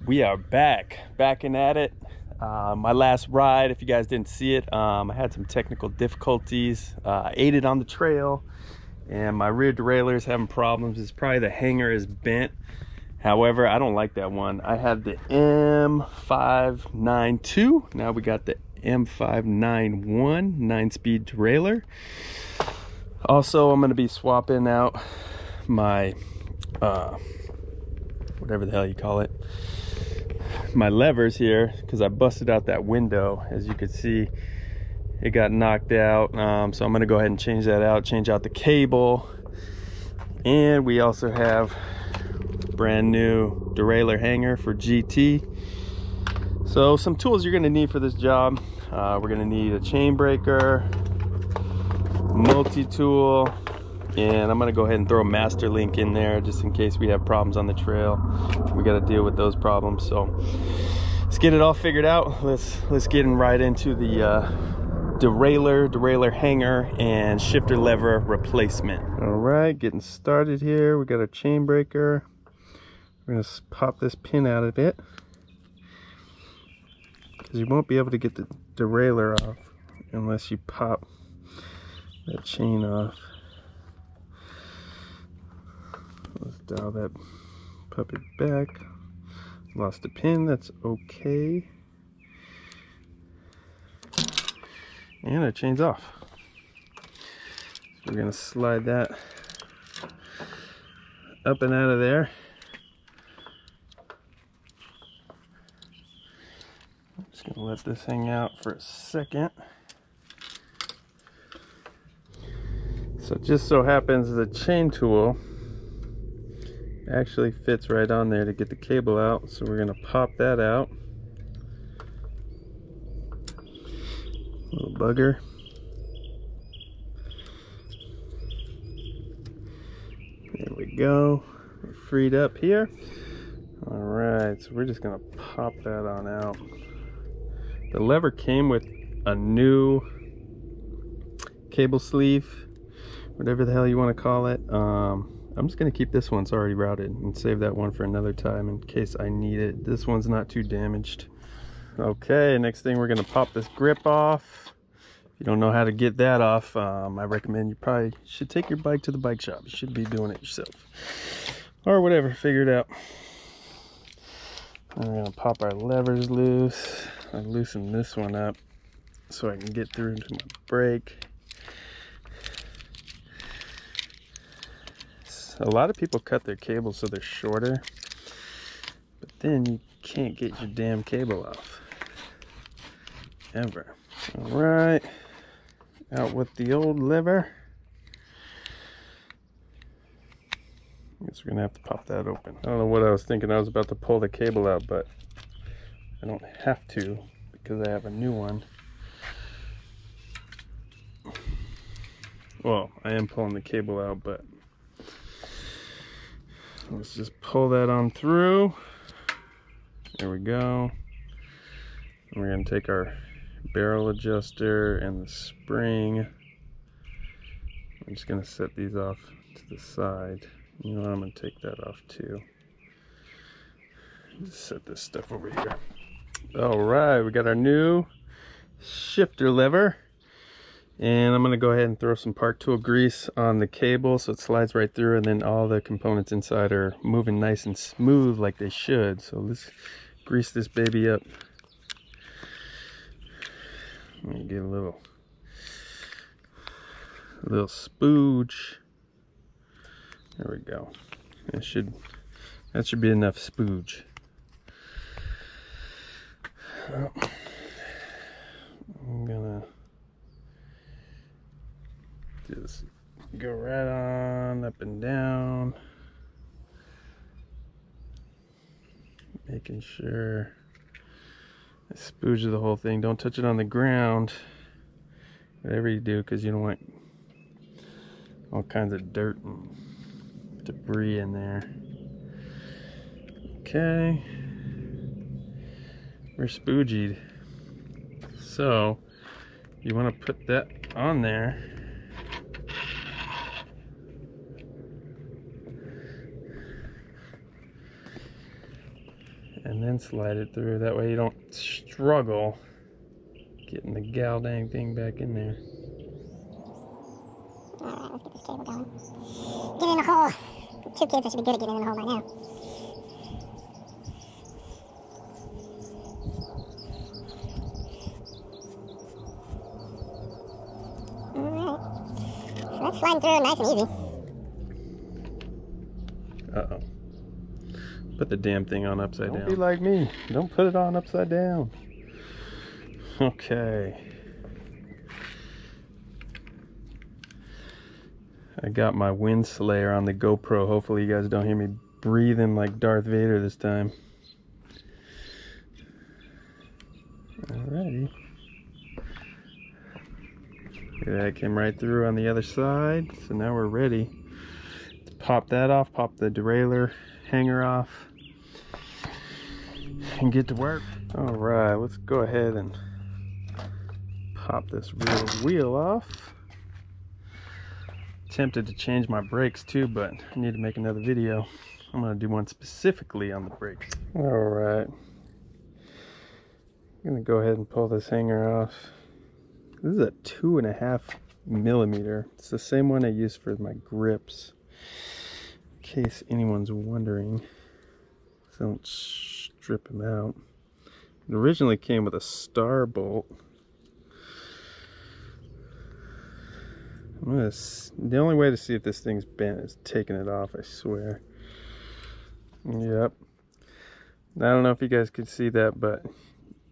We are backing at it. My last ride, if you guys didn't see it, I had some technical difficulties. I ate it on the trail, and my rear derailleur is having problems. It's probably the hanger is bent. However, I don't like that one. I had the M592. Now we got the M591 9-speed derailleur. Also, I'm going to be swapping out my whatever the hell you call it, my levers here, because I busted out that window. As you can see, it got knocked out. So I'm going to go ahead and change that out, change out the cable. And we also have brand new derailleur hanger for GT. So some tools you're going to need for this job. We're going to need a chain breaker, multi-tool, and I'm going to go ahead and throw a master link in there just in case we have problems on the trail. We got to deal with those problems. So let's get it all figured out. Let's get right into the derailleur hanger and shifter lever replacement. All right, getting started here. We got a chain breaker. We're going to pop this pin out of it because you won't be able to get the derailleur off unless you pop that chain off. Let's dial that puppy back. Lost a pin, that's okay. And our chain's off. So we're gonna slide that up and out of there. I'm just gonna let this hang out for a second. So it just so happens the chain tool actually fits right on there to get the cable out. So we're going to pop that out. Little bugger. There we go. We're freed up here. Alright, so we're just going to pop that on out. The lever came with a new cable sleeve, whatever the hell you want to call it. I'm just going to keep this one, it's already routed, and save that one for another time in case I need it. This one's not too damaged. Okay, next thing we're going to pop this grip off. If you don't know how to get that off, I recommend you probably should take your bike to the bike shop. You should be doing it yourself. Or whatever, figure it out. And we're going to pop our levers loose. I loosen this one up so I can get through to my brake. A lot of people cut their cables so they're shorter, but then you can't get your damn cable off ever. All right, out with the old lever. I guess we're gonna have to pop that open. I don't know what I was thinking. I was about to pull the cable out, but I don't have to because I have a new one. Well, I am pulling the cable out, but let's just pull that on through. There we go. And we're going to take our barrel adjuster and the spring. I'm just going to set these off to the side. You know what, I'm going to take that off too. Just set this stuff over here. All right, we got our new shifter lever. And I'm going to go ahead and throw some Park Tool grease on the cable so it slides right through, and then all the components inside are moving nice and smooth like they should. So let's grease this baby up. Let me get a little spooge. There we go. That should be enough spooge. I'm gonna just go right on up and down, making sure I spooge the whole thing. Don't touch it on the ground, whatever you do, because you don't want all kinds of dirt and debris in there. Okay, we're spoogied. So you want to put that on there. And and then slide it through. That way you don't struggle getting the gal dang thing back in there. Alright, let's get this cable going. Get in the hole. 2 kids, I should be good at getting in the hole by now. Alright. So that's sliding through nice and easy. Uh-oh. Put the damn thing on upside down. Don't be like me. Don't put it on upside down. Okay. I got my wind slayer on the GoPro. Hopefully you guys don't hear me breathing like Darth Vader this time. Alrighty. Look at that, came right through on the other side. So now we're ready. Let's pop that off, pop the derailleur hanger off, and get to work. Alright, let's go ahead and pop this rear wheel off. Tempted to change my brakes too, but I need to make another video. I'm going to do one specifically on the brakes. Alright, I'm going to go ahead and pull this hanger off. This is a 2.5 millimeter. It's the same one I use for my grips, in case anyone's wondering, so don't strip them out. It originally came with a star bolt. The only way to see if this thing's bent is taking it off, I swear. Yep. I don't know if you guys could see that, but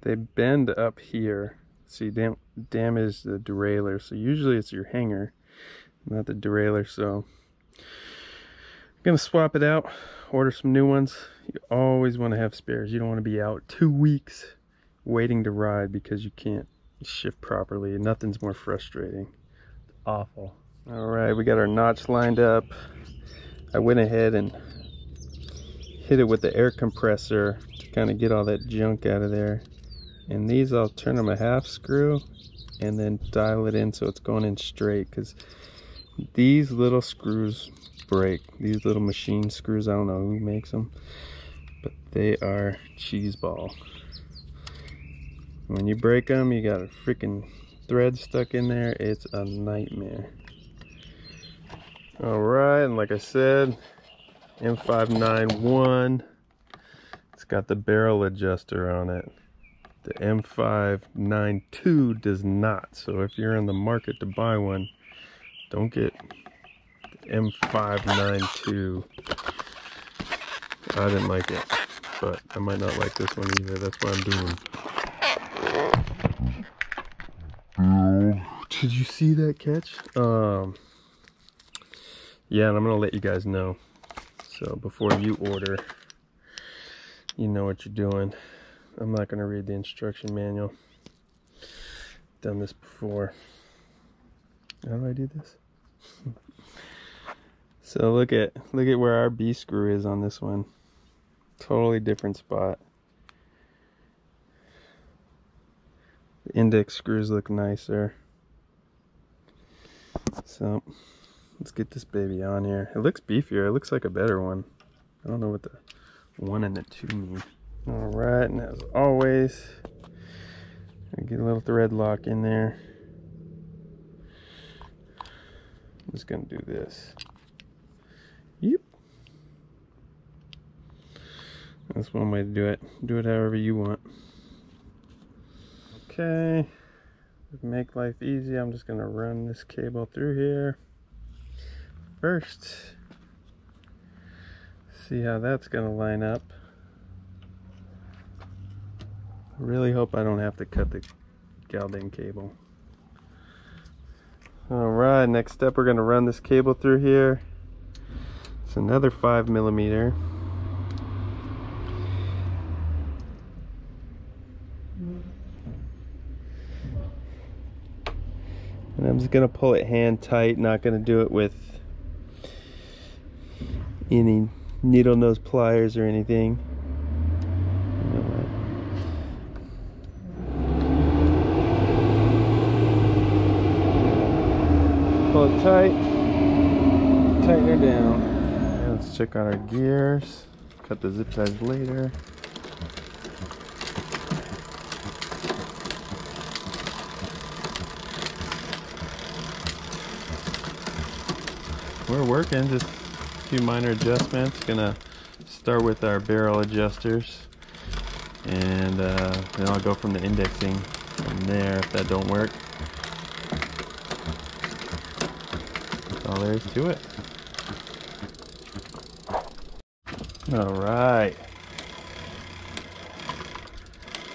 they bend up here. So you damage the derailleur. So usually it's your hanger, not the derailleur. So I'm going to swap it out, order some new ones. You always want to have spares. You don't want to be out 2 weeks waiting to ride because you can't shift properly. Nothing's more frustrating. Awful. All right, we got our notch lined up. I went ahead and hit it with the air compressor to kind of get all that junk out of there. And these, I'll turn them a half screw and then dial it in so it's going in straight, because these little screws break. These little machine screws, I don't know who makes them, but they are cheese ball. When you break them, you got a freaking thread stuck in there. It's a nightmare. All right, and like I said, M591, it's got the barrel adjuster on it. The M592 does not. So if you're in the market to buy one, don't get the M592. I didn't like it, but I might not like this one either. That's what I'm doing. Did you see that catch? Yeah, and I'm gonna let you guys know. So before you order, you know what you're doing. I'm not gonna read the instruction manual. Done this before. How do I do this? So look at where our B screw is on this one. Totally different spot. The index screws look nicer. So let's get this baby on here. It looks beefier. It looks like a better one. I don't know what the 1 and the 2 mean. Alright, and as always, I get a little thread lock in there. I'm just gonna do this. Yep. That's one way to do it. Do it however you want. Okay. To make life easy, I'm just gonna run this cable through here first. See how that's gonna line up. I really hope I don't have to cut the Galdane cable. Alright, next step, we're gonna run this cable through here. It's another 5 millimeter. And I'm just gonna pull it hand tight, not gonna do it with any needle nose pliers or anything. You know what? Pull it tight, tighten her down. And let's check out our gears. Cut the zip ties later. we're working, just a few minor adjustments. Gonna start with our barrel adjusters, and then I'll go from the indexing from there if that don't work. That's all there is to it. All right,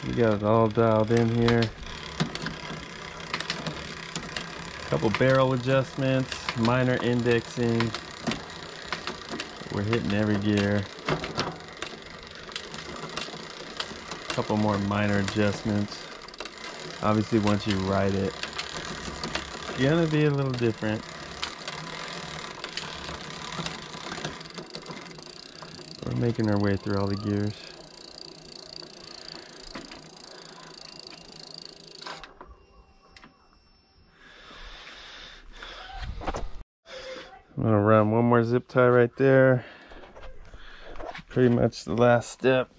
we got it all dialed in here. Couple barrel adjustments, minor indexing. We're hitting every gear. Couple more minor adjustments. Obviously, once you ride it, it's gonna be a little different. We're making our way through all the gears. I'm gonna run one more zip tie right there. Pretty much the last step.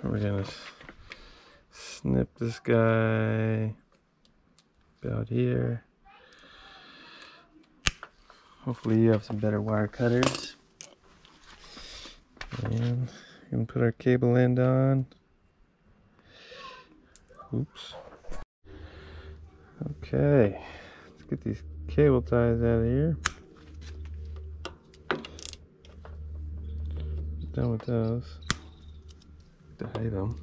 We're gonna snip this guy about here. Hopefully you have some better wire cutters. And we're gonna put our cable end on. Oops. Okay, let's get these cable ties out of here. Done with those. To hide them.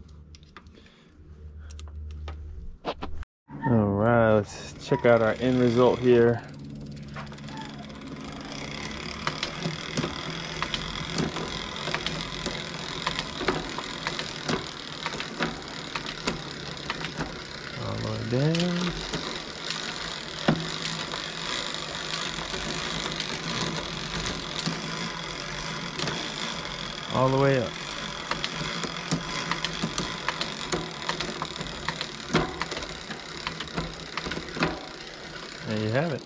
Alright, let's check out our end result here. All the way down. All the way up. There you have it.